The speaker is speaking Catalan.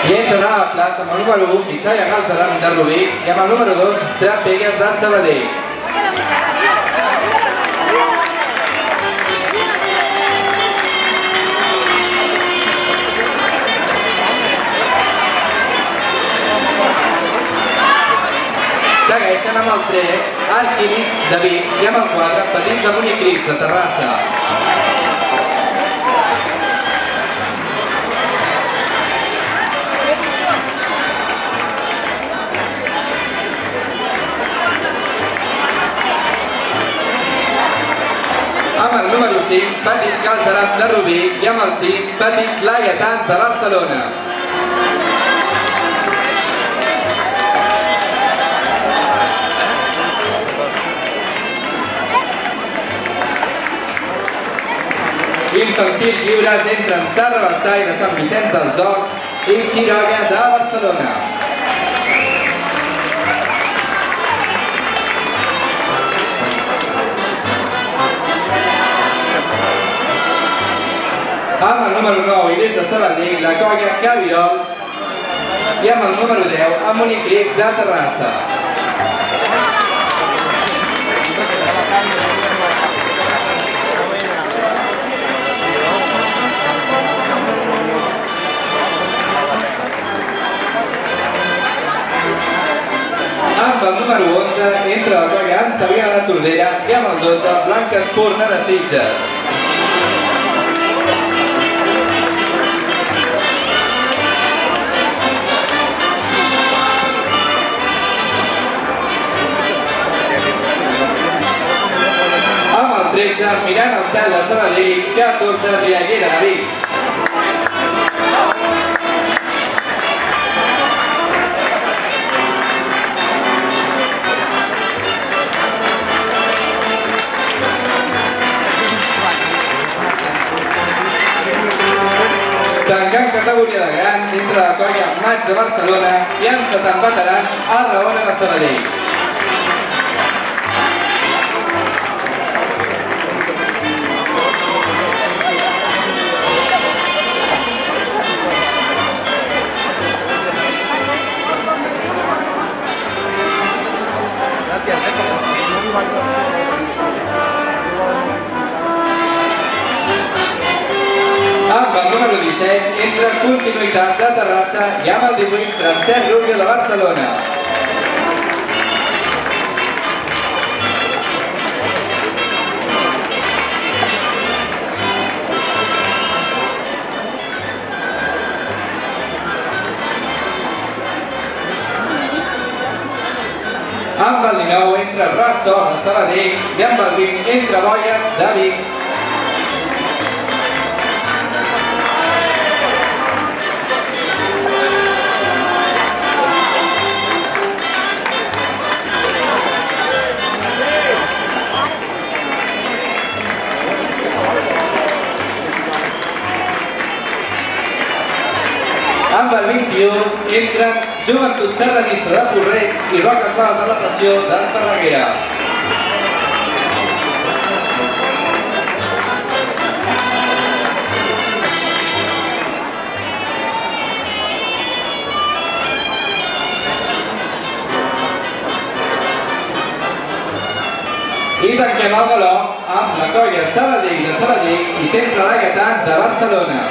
I entra a la plaça amb el número 1, Mitjalla Galzeran de Rubí, i amb el número 2, Drac Vegas de Sabadell. Segueixen amb el 3, Arquilis de Vic, i amb el 4, Petits Amunt i Crits de Terrassa. Amb el número 5, Petits Galzeran de Rubí, i amb el 6, Petits Laietans de Barcelona. Infantils lliures entren Tarrabastall de Sant Vicenç dels Horts i Xiroga de Barcelona. Amb el número 9 i des de Sabadell, la colla Cavirols, i amb el número 10, Amunt i Crits de Terrassa. Amb el número 11 entra la colla Antaviana de Tordera i amb el 12 Blanca Espurna de Sitges. Amb el 13 mirant el cel de Sabadell, 14 Riallera de Vic. Tancant categoria de grans entre la colla Maig de Barcelona i encetant veterans a Raona de Sabadell. Amb el número 17 entra Continuïtat de Terrassa i amb el 18 Francesc Rubio de Barcelona. Amb el 19 entra Rassor de Sabadell i amb el 20 entra Boies de Vic. Amb el 21 entren Joventut Sardanista de Porreig i Roques Blaves de la Passió d'Estarreguera. I tanquem el galó amb la colla Sabadell de Sabadell i Centre Laietans de Barcelona.